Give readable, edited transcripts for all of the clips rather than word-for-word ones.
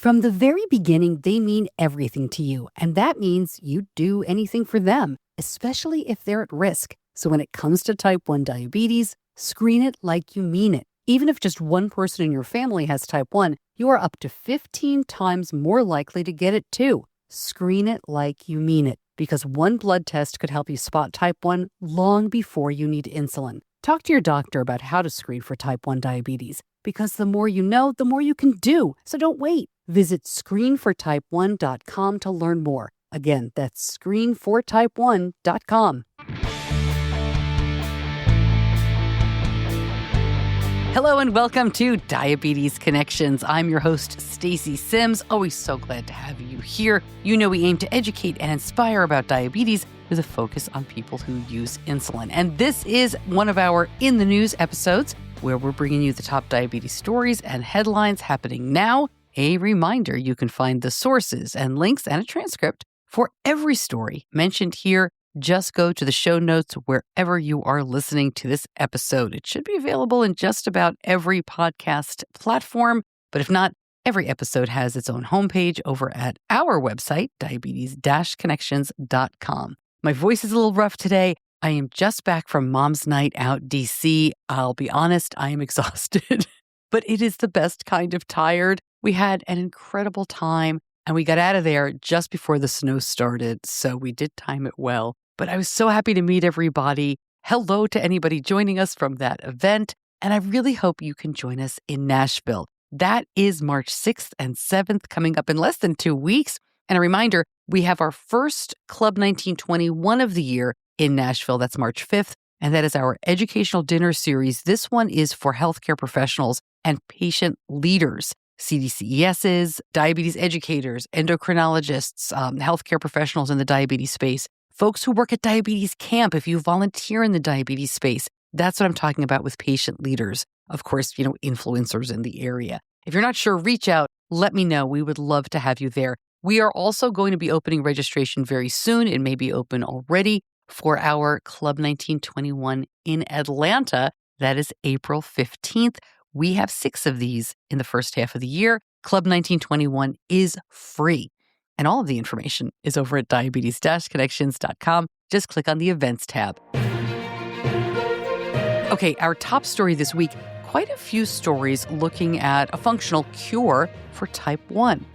From the very beginning, they mean everything to you, and that means you'd do anything for them, especially if they're at risk. So when it comes to type 1 diabetes, screen it like you mean it. Even if just one person in your family has type 1, you are up to 15 times more likely to get it too. Screen it like you mean it, because one blood test could help you spot type 1 long before you need insulin. Talk to your doctor about how to screen for type 1 diabetes, because the more you know, the more you can do. So don't wait. Visit screenfortype1.com to learn more. Again, that's screenfortype1.com. Hello and welcome to Diabetes Connections. I'm your host, Stacey Simms. Always so glad to have you here. You know we aim to educate and inspire about diabetes with a focus on people who use insulin. And this is one of our In the News episodes where we're bringing you the top diabetes stories and headlines happening now. A reminder, you can find the sources and links and a transcript for every story mentioned here. Just go to the show notes wherever you are listening to this episode. It should be available in just about every podcast platform, but if not, every episode has its own homepage over at our website, diabetes-connections.com. My voice is a little rough today. I am just back from Mom's Night Out DC. I'll be honest, I am exhausted, but it is the best kind of tired. We had an incredible time and we got out of there just before the snow started, so we did time it well. But I was so happy to meet everybody. Hello to anybody joining us from that event. And I really hope you can join us in Nashville. That is March 6th and 7th, coming up in less than 2 weeks. And a reminder, we have our first Club 1921 of the year in Nashville. That's March 5th. And that is our educational dinner series. This one is for healthcare professionals and patient leaders. CDCESs, diabetes educators, endocrinologists, healthcare professionals in the diabetes space, folks who work at diabetes camp, if you volunteer in the diabetes space. That's what I'm talking about with patient leaders. Of course, influencers in the area. If you're not sure, reach out. Let me know. We would love to have you there. We are also going to be opening registration very soon. It may be open already for our Club 1921 in Atlanta. That is April 15th. We have 6 of these in the first half of the year. Club 1921 is free. And all of the information is over at diabetes-connections.com. Just click on the events tab. Okay, our top story this week, quite a few stories looking at a functional cure for type 1.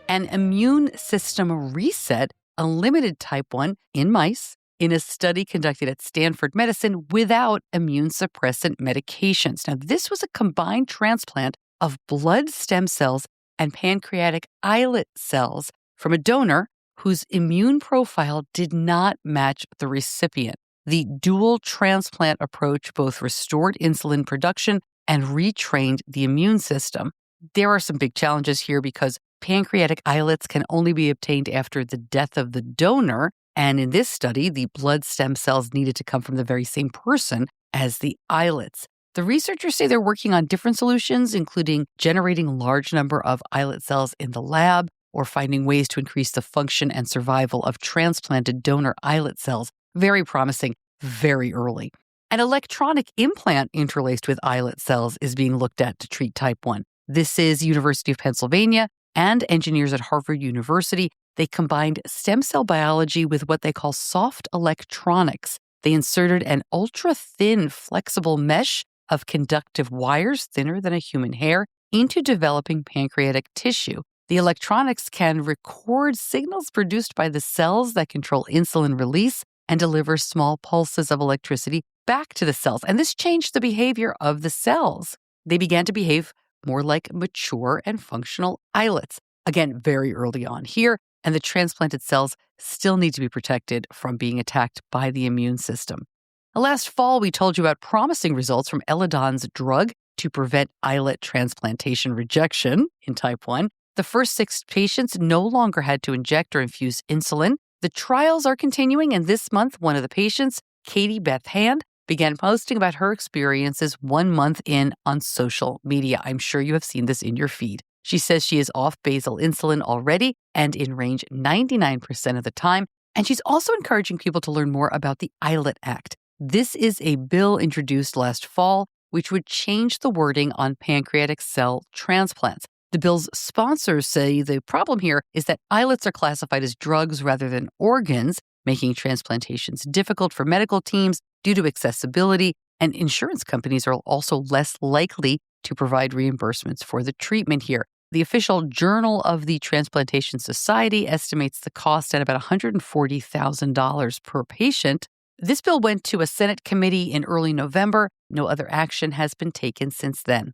An immune system reset eliminated type 1 in mice in a study conducted at Stanford Medicine without immune suppressant medications. Now, this was a combined transplant of blood stem cells and pancreatic islet cells from a donor whose immune profile did not match the recipient. The dual transplant approach both restored insulin production and retrained the immune system. There are some big challenges here because pancreatic islets can only be obtained after the death of the donor. And in this study, the blood stem cells needed to come from the very same person as the islets. The researchers say they're working on different solutions, including generating a large number of islet cells in the lab or finding ways to increase the function and survival of transplanted donor islet cells. Very promising, very early. An electronic implant interlaced with islet cells is being looked at to treat type 1. This is University of Pennsylvania and engineers at Harvard University. They combined stem cell biology with what they call soft electronics. They inserted an ultra-thin, flexible mesh of conductive wires, thinner than a human hair, into developing pancreatic tissue. The electronics can record signals produced by the cells that control insulin release and deliver small pulses of electricity back to the cells. And this changed the behavior of the cells. They began to behave more like mature and functional islets. Again, very early on here. And the transplanted cells still need to be protected from being attacked by the immune system. Last fall, we told you about promising results from Eledon's drug to prevent islet transplantation rejection in type 1. The first 6 patients no longer had to inject or infuse insulin. The trials are continuing, and this month, one of the patients, Katie Beth Hand, began posting about her experiences 1 month in on social media. I'm sure you have seen this in your feed. She says she is off basal insulin already and in range 99% of the time. And she's also encouraging people to learn more about the Islet Act. This is a bill introduced last fall, which would change the wording on pancreatic cell transplants. The bill's sponsors say the problem here is that islets are classified as drugs rather than organs, making transplantations difficult for medical teams due to accessibility, and insurance companies are also less likely to provide reimbursements for the treatment here. The official Journal of the Transplantation Society estimates the cost at about $140,000 per patient. This bill went to a Senate committee in early November. No other action has been taken since then.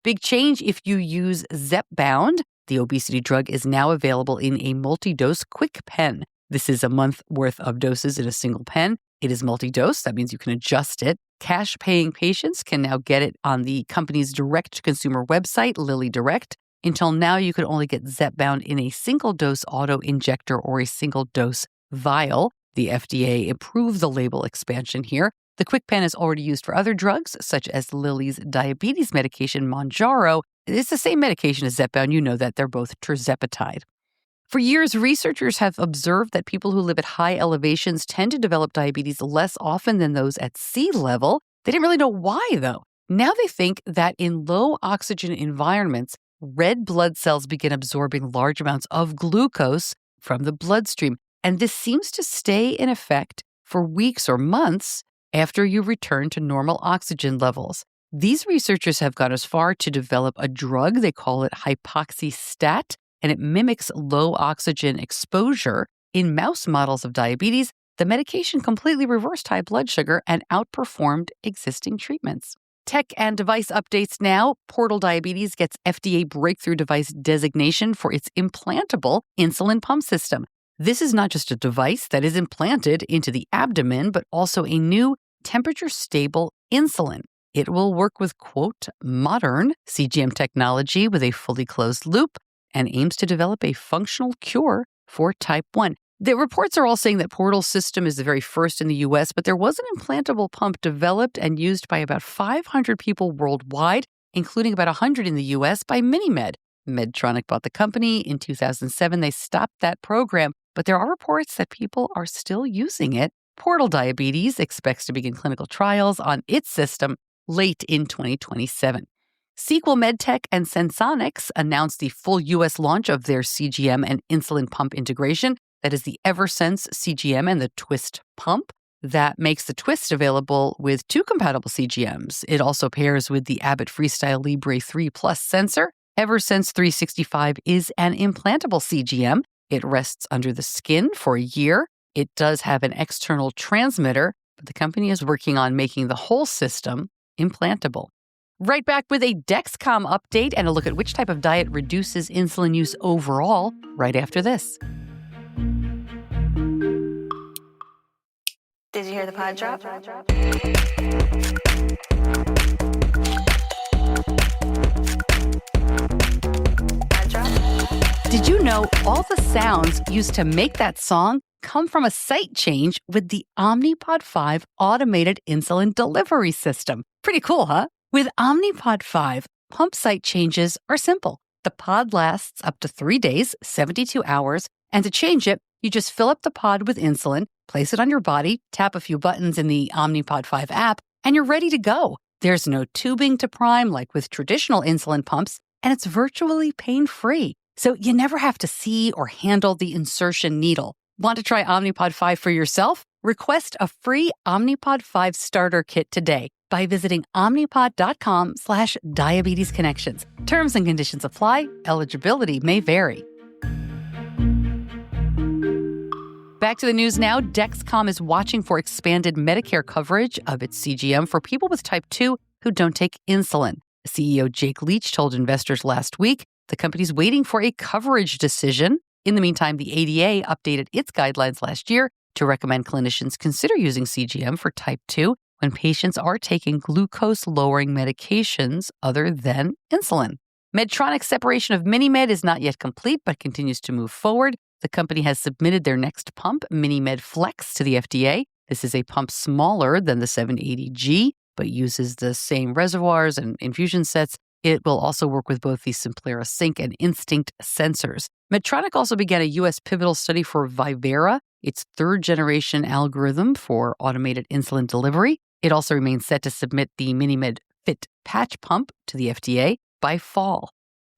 Big change if you use Zepbound. The obesity drug is now available in a multi-dose quick pen. This is a month worth of doses in a single pen. It is multi-dose. That means you can adjust it. Cash-paying patients can now get it on the company's direct-to-consumer website, Lilly Direct. Until now, you could only get Zepbound in a single-dose auto-injector or a single-dose vial. The FDA improved the label expansion here. The Quick Pen is already used for other drugs, such as Lilly's diabetes medication, Mounjaro. It's the same medication as Zepbound. You know that. They're both tirzepatide. For years, researchers have observed that people who live at high elevations tend to develop diabetes less often than those at sea level. They didn't really know why, though. Now they think that in low-oxygen environments, red blood cells begin absorbing large amounts of glucose from the bloodstream, and this seems to stay in effect for weeks or months after you return to normal oxygen levels. These researchers have gone as far to develop a drug. They call it hypoxystat, and it mimics low oxygen exposure. In mouse models of diabetes, the medication completely reversed high blood sugar and outperformed existing treatments. Tech and device updates now. Portal Diabetes gets FDA breakthrough device designation for its implantable insulin pump system. This is not just a device that is implanted into the abdomen, but also a new temperature-stable insulin. It will work with, quote, modern CGM technology with a fully closed loop and aims to develop a functional cure for type 1. The reports are all saying that Portal's system is the very first in the U.S., but there was an implantable pump developed and used by about 500 people worldwide, including about 100 in the U.S. by MiniMed. Medtronic bought the company. In 2007, they stopped that program, but there are reports that people are still using it. Portal Diabetes expects to begin clinical trials on its system late in 2027. Sequel MedTech and Sensonics announced the full U.S. launch of their CGM and insulin pump integration. That is the Eversense CGM and the Twist pump. That makes the Twist available with two compatible CGMs. It also pairs with the Abbott Freestyle Libre 3 Plus sensor. Eversense 365 is an implantable CGM. It rests under the skin for a year. It does have an external transmitter, but the company is working on making the whole system implantable. Right back with a Dexcom update and a look at which type of diet reduces insulin use overall right after this. Did you hear the pod drop? Did you know all the sounds used to make that song come from a site change with the Omnipod 5 automated insulin delivery system? Pretty cool, huh? With Omnipod 5, pump site changes are simple. The pod lasts up to 3 days, 72 hours, and to change it, you just fill up the pod with insulin, place it on your body, tap a few buttons in the Omnipod 5 app, and you're ready to go. There's no tubing to prime like with traditional insulin pumps, and it's virtually pain-free. So you never have to see or handle the insertion needle. Want to try Omnipod 5 for yourself? Request a free Omnipod 5 starter kit today by visiting omnipod.com/diabetesconnections. Terms and conditions apply. Eligibility may vary. Back to the news now. Dexcom is watching for expanded Medicare coverage of its CGM for people with type 2 who don't take insulin. CEO Jake Leach told investors last week the company's waiting for a coverage decision. In the meantime, the ADA updated its guidelines last year to recommend clinicians consider using CGM for type 2 when patients are taking glucose-lowering medications other than insulin. Medtronic's separation of MiniMed is not yet complete, but continues to move forward. The company has submitted their next pump, MiniMed Flex, to the FDA. This is a pump smaller than the 780G, but uses the same reservoirs and infusion sets. It will also work with both the Simplera Sync and Instinct sensors. Medtronic also began a U.S. pivotal study for Vivera, its third-generation algorithm for automated insulin delivery. It also remains set to submit the MiniMed Fit patch pump to the FDA by fall.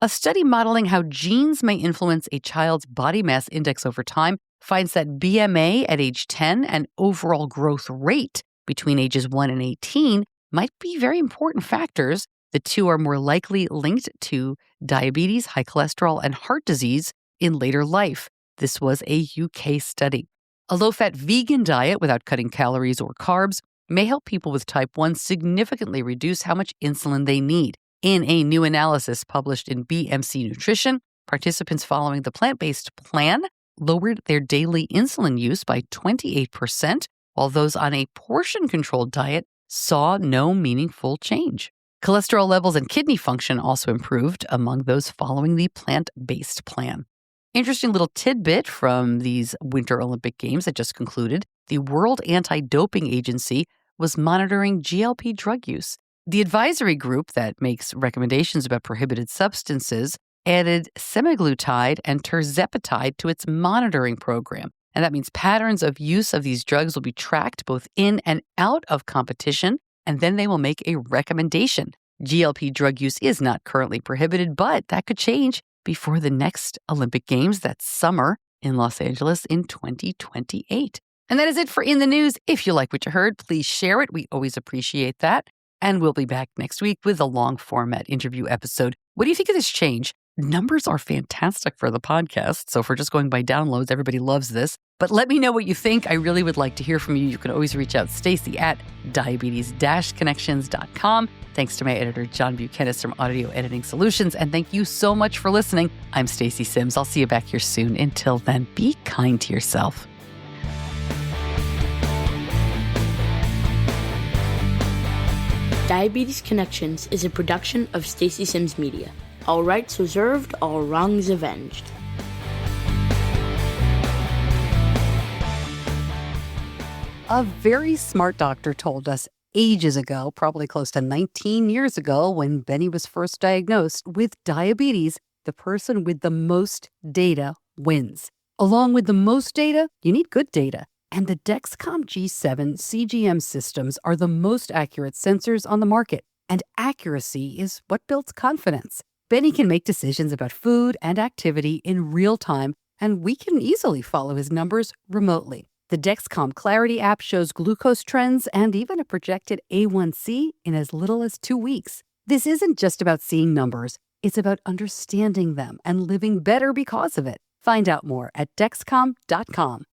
A study modeling how genes may influence a child's body mass index over time finds that BMA at age 10 and overall growth rate between ages 1 and 18 might be very important factors. The two are more likely linked to diabetes, high cholesterol, and heart disease in later life. This was a UK study. A low-fat vegan diet without cutting calories or carbs may help people with type 1 significantly reduce how much insulin they need. In a new analysis published in BMC Nutrition, participants following the plant-based plan lowered their daily insulin use by 28%, while those on a portion-controlled diet saw no meaningful change. Cholesterol levels and kidney function also improved among those following the plant-based plan. Interesting little tidbit from these Winter Olympic Games that just concluded. The World Anti-Doping Agency was monitoring GLP drug use. The advisory group that makes recommendations about prohibited substances added semaglutide and tirzepatide to its monitoring program. And that means patterns of use of these drugs will be tracked both in and out of competition, and then they will make a recommendation. GLP drug use is not currently prohibited, but that could change before the next Olympic Games that summer in Los Angeles in 2028. And that is it for In the News. If you like what you heard, please share it. We always appreciate that. And we'll be back next week with a long format interview episode. What do you think of this change? Numbers are fantastic for the podcast. So if we're just going by downloads, everybody loves this. But let me know what you think. I really would like to hear from you. You can always reach out, Stacey at diabetes-connections.com. Thanks to my editor, John Buchanan from Audio Editing Solutions. And thank you so much for listening. I'm Stacey Simms. I'll see you back here soon. Until then, be kind to yourself. Diabetes Connections is a production of Stacey Simms Media. All rights reserved, all wrongs avenged. A very smart doctor told us ages ago, probably close to 19 years ago, when Benny was first diagnosed with diabetes, the person with the most data wins. Along with the most data, you need good data. And the Dexcom G7 CGM systems are the most accurate sensors on the market. And accuracy is what builds confidence. Benny can make decisions about food and activity in real time, and we can easily follow his numbers remotely. The Dexcom Clarity app shows glucose trends and even a projected A1C in as little as 2 weeks. This isn't just about seeing numbers. It's about understanding them and living better because of it. Find out more at Dexcom.com.